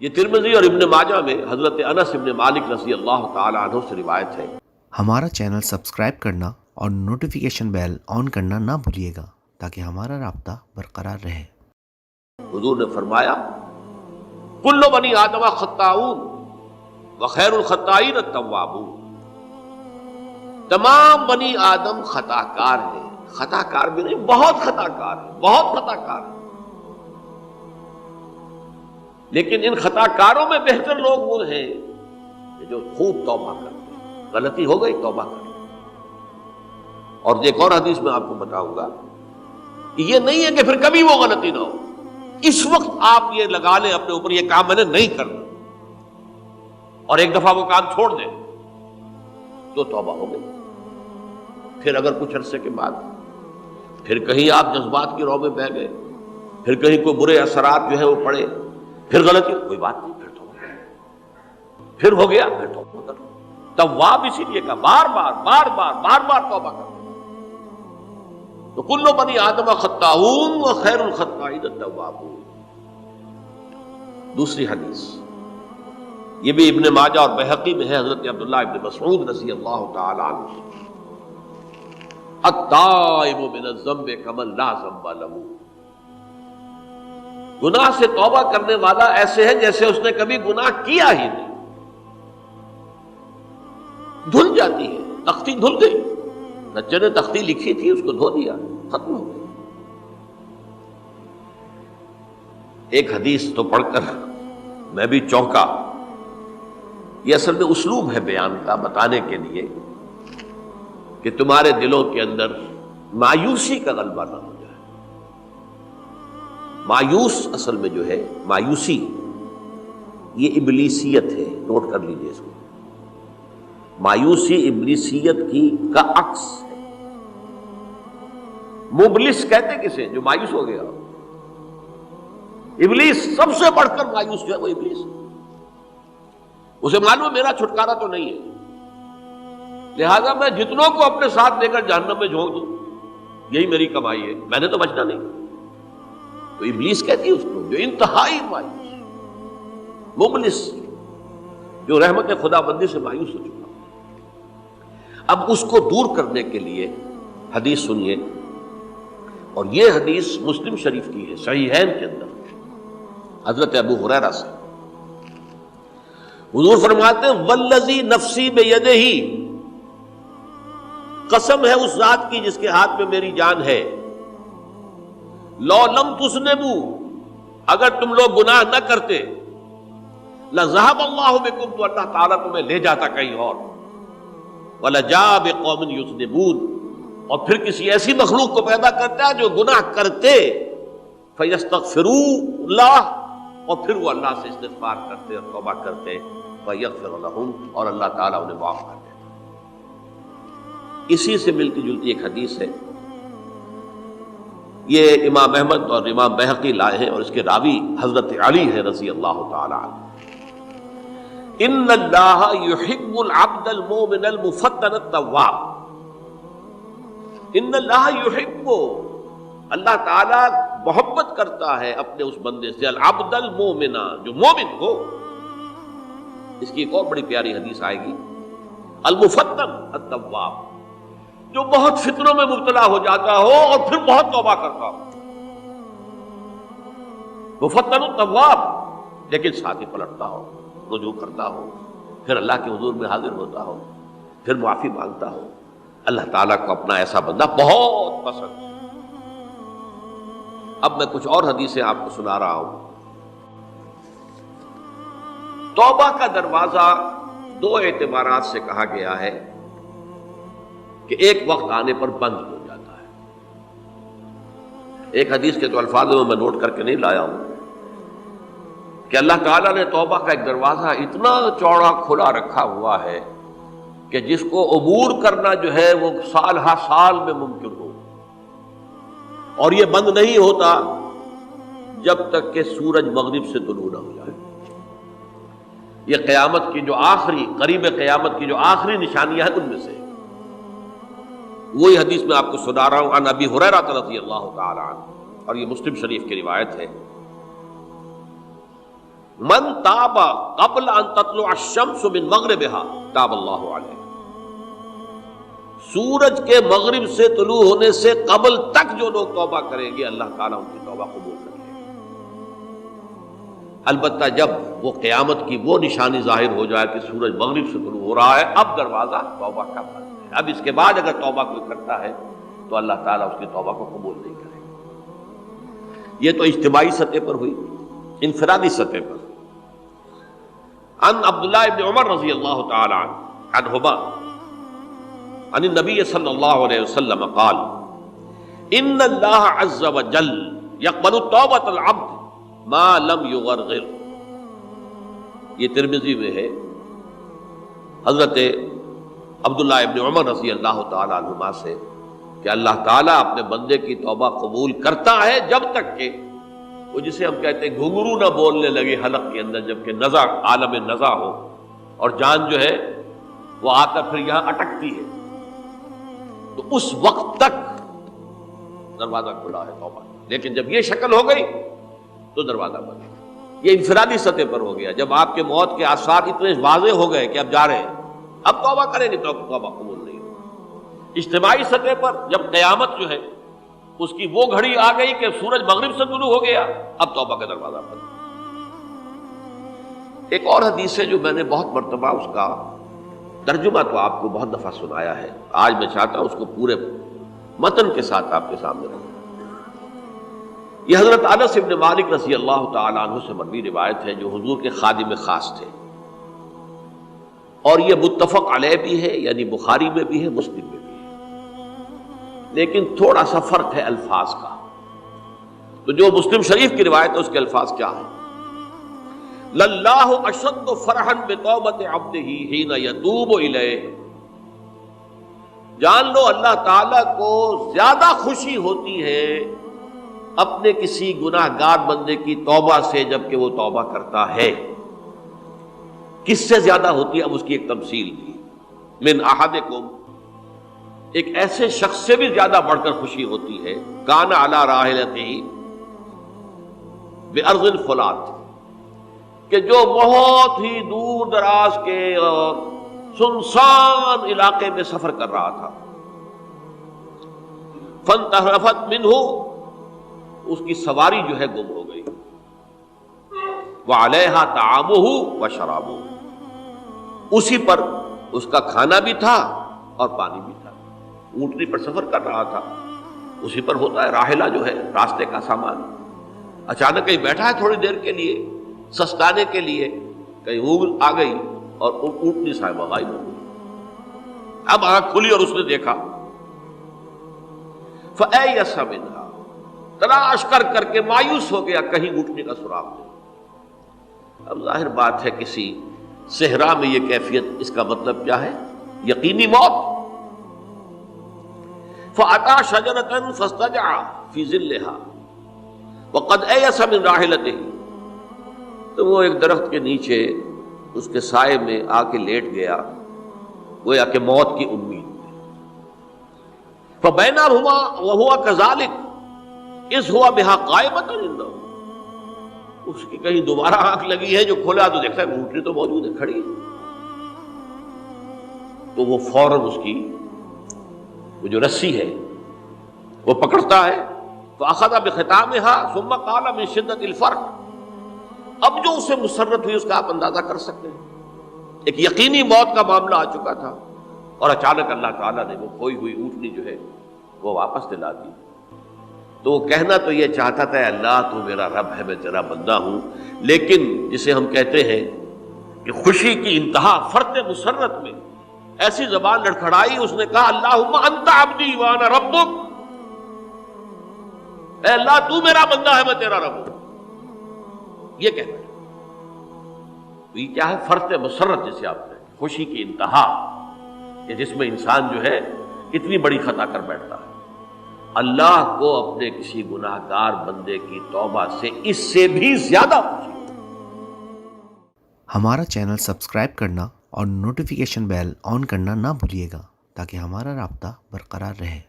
یہ ترمذی اور ابن ماجہ میں حضرت انس ابن مالک رضی اللہ تعالی عنہ سے روایت ہے۔ ہمارا چینل سبسکرائب کرنا اور نوٹیفیکیشن بیل آن کرنا نہ بھولیے گا تاکہ ہمارا رابطہ برقرار رہے۔ حضور نے فرمایا کل بنی آدم خطاؤون وخیر الخطائین التوابون، تمام بنی آدم خطا کار ہیں، خطا کار بھی نہیں، بہت خطا کار ہیں، بہت خطا کار ہیں، لیکن ان خطا کاروں میں بہتر لوگ وہ ہیں کہ جو خوب توبہ کرتے ہیں، غلطی ہو گئی توبہ کرتے ہیں۔ اور ایک اور حدیث میں آپ کو بتاؤں گا کہ یہ نہیں ہے کہ پھر کبھی وہ غلطی نہ ہو، اس وقت آپ یہ لگا لیں اپنے اوپر یہ کام میں نے نہیں کرنا، اور ایک دفعہ وہ کام چھوڑ دیں تو توبہ ہو گئی۔ پھر اگر کچھ عرصے کے بعد پھر کہیں آپ جذبات کی رو میں بہہ گئے، پھر کہیں کوئی برے اثرات جو ہے وہ پڑے، پھر غلطی، کوئی بات نہیں، پھر توبہ، پھر ہو گیا، پھر توبہ کرو۔ تواب اسی لیے کہا بار بار بار بار بار بار توبہ کرو۔ تو کل بنی آدم خطاؤون وخیر الخطائین التوابون۔ دوسری حدیث یہ بھی ابن ماجہ اور بہقی میں ہے، حضرت عبداللہ ابن مسعود رضی اللہ تعالی عنہ، التائب من الذنب کمن لا ذنب له، گناہ سے توبہ کرنے والا ایسے ہے جیسے اس نے کبھی گناہ کیا ہی نہیں۔ دھل جاتی ہے، تختی دھل گئی، بچے نے تختی لکھی تھی اس کو دھو دیا، ختم ہو گئی۔ ایک حدیث تو پڑھ کر میں بھی چونکا، یہ اصل میں اسلوب ہے بیان کا، بتانے کے لیے کہ تمہارے دلوں کے اندر مایوسی کا غلبہ نہ ہو جائے۔ مایوس اصل میں جو ہے مایوسی یہ ابلیسیت ہے، نوٹ کر لیجئے اس کو۔ مایوسی ابلیسیت کا عکس ہے۔ مبلس کہتے کسے؟ جو مایوس ہو گیا۔ ابلیس سب سے بڑھ کر مایوس جو ہے وہ ابلیس ہے۔ اسے معلوم ہے میرا چھٹکارا تو نہیں ہے، لہذا میں جتنوں کو اپنے ساتھ لے کر جہنم میں جھونک دوں یہی میری کمائی ہے، میں نے تو بچنا نہیں۔ تو ابلیس کہتی ہے اس کو جو انتہائی مایوس، مبلس، جو رحمت خدا بندی سے مایوس ہو چکا۔ اب اس کو دور کرنے کے لیے حدیث سنیے، اور یہ حدیث مسلم شریف کی ہے، صحیحین کے اندر، حضرت ابو ہریرہ سے۔ حضور فرماتے ہیں والذی نفسی بیدہ، قسم ہے اس ذات کی جس کے ہاتھ میں میری جان ہے، لو لم تذنبوا، اگر تم لوگ گناہ نہ کرتے، لذهب اللہ بکم، تو اللہ تعالیٰ تمہیں لے جاتا کہیں اور، وَلَجَاءَ بِقَوْمٍ يُذْنِبُونَ، اور پھر کسی ایسی مخلوق کو پیدا کرتا ہے جو گناہ کرتے، فَيَسْتَغْفِرُوا اللَّهَ، اور پھر وہ اللہ سے استغفار کرتے اور توبہ کرتے، فَيَغْفِرُ لَهُمْ، اور اللہ تعالیٰ انہیں معاف کر دیتا۔ اسی سے ملتی جلتی ایک حدیث ہے، یہ امام احمد اور امام بہقی لائے ہیں، اور اس کے راوی حضرت علی ہے رضی اللہ تعالی عنہ۔ ان اللہ یحب العبد المؤمن المفتن التواب، ان اللہ یحب، اللہ تعالیٰ محبت کرتا ہے اپنے اس بندے سے، العبد المؤمن، جو مومن ہو۔ اس کی ایک اور بڑی پیاری حدیث آئے گی، المفتن التواب، جو بہت فتنوں میں مبتلا ہو جاتا ہو اور پھر بہت توبہ کرتا ہو، مفتن التواب، لیکن ساتھ ہی پلٹتا ہو، رجوع کرتا ہو، پھر اللہ کے حضور میں حاضر ہوتا ہو، پھر معافی مانگتا ہو۔ اللہ تعالیٰ کو اپنا ایسا بندہ بہت پسند ہے۔ اب میں کچھ اور حدیثیں آپ کو سنا رہا ہوں۔ توبہ کا دروازہ دو اعتبارات سے کہا گیا ہے کہ ایک وقت آنے پر بند ہو جاتا ہے۔ ایک حدیث کے تو الفاظ میں نوٹ کر کے نہیں لایا ہوں کہ اللہ تعالیٰ نے توبہ کا ایک دروازہ اتنا چوڑا کھلا رکھا ہوا ہے کہ جس کو عبور کرنا جو ہے وہ سال ہا سال میں ممکن ہو، اور یہ بند نہیں ہوتا جب تک کہ سورج مغرب سے طلوع نہ ہو جائے۔ یہ قیامت کی جو آخری، قریب قیامت کی جو آخری نشانیاں ہیں ان میں سے وہی حدیث میں آپ کو سنا رہا ہوں، عن ابی ہریرہ رضی اللہ تعالی عنہ، اور یہ مسلم شریف کی روایت ہے۔ من تاب قبل ان تطلع الشمس من مغربها تاب اللہ علیہ، سورج کے مغرب سے طلوع ہونے سے قبل تک جو لوگ توبہ کریں گے اللہ تعالیٰ ان کی توبہ قبول کرے گا۔ البتہ جب وہ قیامت کی وہ نشانی ظاہر ہو جائے کہ سورج مغرب سے طلوع ہو رہا ہے، اب دروازہ توبہ کا بند ہے، اب اس کے بعد اگر توبہ کوئی کرتا ہے تو اللہ تعالیٰ اس کی توبہ کو قبول نہیں کرے گا۔ یہ تو اجتماعی سطح پر ہوئی۔ انفرادی سطح پر عن عبداللہ ابن عمر رضی اللہ تعالی عنہما عن النبی صلی اللہ علیہ وسلم قال ان اللہ عز وجل یقبل توبۃ العبد ما لم یغرغر۔ یہ ترمذی میں ہے، حضرت عبداللہ ابن عمر رضی اللہ تعالی عنہما سے کہ اللہ تعالیٰ اپنے بندے کی توبہ قبول کرتا ہے جب تک کہ وہ جسے ہم کہتے ہیں گھنگرو نہ بولنے لگے حلق کے اندر، جبکہ نزع عالم نزع ہو اور جان جو ہے وہ آ کر پھر یہاں اٹکتی ہے، تو اس وقت تک دروازہ کھلا ہے توبہ۔ لیکن جب یہ شکل ہو گئی تو دروازہ بند ہے۔ یہ انفرادی سطح پر ہو گیا، جب آپ کے موت کے آثار اتنے واضح ہو گئے کہ اب جا رہے ہیں، اب توبہ کریں گے تو توبہ قبول نہیں ہوگی۔ اجتماعی سطح پر جب قیامت جو ہے اس کی وہ گھڑی آ گئی کہ سورج مغرب سے طلوع ہو گیا، اب توبہ کا دروازہ بند۔ ایک اور حدیث ہے جو میں نے بہت مرتبہ اس کا ترجمہ تو آپ کو بہت دفعہ سنایا ہے، آج میں چاہتا ہوں اس کو پورے متن کے ساتھ آپ کے سامنے رکھوں۔ یہ حضرت انس بن مالک رضی اللہ تعالی عنہ سے مروی روایت ہے، جو حضور کے خادم خاص تھے، اور یہ متفق علیہ بھی ہے، یعنی بخاری میں بھی ہے، مسلم میں بھی ہے، لیکن تھوڑا سا فرق ہے الفاظ کا۔ تو جو مسلم شریف کی روایت ہے اس کے الفاظ کیا ہیں؟ للہ اشد فرحا بتوبۃ عبدہ حین یتوب الیہ۔ جان لو اللہ تعالیٰ کو زیادہ خوشی ہوتی ہے اپنے کسی گناہ گار بندے کی توبہ سے جبکہ وہ توبہ کرتا ہے۔ کس سے زیادہ ہوتی ہے؟ اب اس کی ایک تمثیل دی، من احدکم، ایک ایسے شخص سے بھی زیادہ بڑھ کر خوشی ہوتی ہے، کان علی راحلتہ بارض الفلات، کہ جو بہت ہی دور دراز کے اور سنسان علاقے میں سفر کر رہا تھا، فانتحرفت منہ، اس کی سواری جو ہے گم ہو گئی، وعلیہا طعامہ وشرابہ، اسی پر اس کا کھانا بھی تھا اور پانی بھی تھا، اونٹنی پر سفر کر رہا تھا، اسی پر ہوتا ہے راحلہ جو ہے راستے کا سامان، اچانک کہیں بیٹھا ہے تھوڑی دیر کے لیے سستانے کے لیے، کہیں اونگل آ گئی اور اونٹنی صاحبہ غائب ہو گئی۔ اب آنکھ کھلی اور اس نے دیکھا، فَأَيَّسَ مِنْهَا، تلاش کر کر کے مایوس ہو گیا، کہیں اونٹنی کا سراغ نہیں۔ اب ظاہر بات ہے کسی صحرا میں یہ کیفیت، اس کا مطلب کیا ہے؟ یقینی موت۔ فَأَتَى شَجَرَةً فَاسْتَجَعَ فِي ظِلِّهَا وَقَدْ أَيَسَ مِنْ رَاحِلَتِهِ، تو وہ ایک درخت کے نیچے اس کے سائے میں آ کے لیٹ گیا، گویا کہ موت کی امید میں۔ فَبَيْنَهُمَا وَهُوَ كَذَلِكَ إِذْ هُوَ بِهَا قَائِمَةٌ عِندَهُ، اس کی کہیں دوبارہ آنکھ لگی ہے، جو کھولا تو دیکھتا ہے اونٹنی تو موجود ہے، کھڑی ہے، تو وہ فوراً اس کی وہ جو رسی ہے وہ پکڑتا ہے، فَأَخَذَ بِخِتَامِهَا ثُمَّ قَالَ مِنْ شِدَّةِ الْفَرْقِ، اب جو اسے مسرت ہوئی اس کا آپ اندازہ کر سکتے ہیں، ایک یقینی موت کا معاملہ آ چکا تھا، اور اچانک اللہ تعالیٰ نے وہ کھوئی ہوئی اونٹنی جو ہے وہ واپس دلا دی۔ تو وہ کہنا تو یہ چاہتا تھا، اللہ تو میرا رب ہے، میں تیرا بندہ ہوں، لیکن جسے ہم کہتے ہیں کہ خوشی کی انتہا فرط مسرت میں ایسی زبان لڑکھڑائی، اس نے کہا اللہم انت عبدی وانا ربک، اے اللہ تو میرا بندہ ہے، میں تیرا رب ہوں، یہ کہنا ہے۔ تو یہ کیا ہے؟ فرط مسرت جسے آپ کہتے ہیں، خوشی کی انتہا، کہ جس میں انسان جو ہے اتنی بڑی خطا کر بیٹھتا ہے۔ اللہ کو اپنے کسی گناہ گار بندے کی توبہ سے اس سے بھی زیادہ خوشی۔ ہمارا چینل سبسکرائب کرنا اور نوٹیفیکیشن بیل آن کرنا نہ بھولیے گا تاکہ ہمارا رابطہ برقرار رہے۔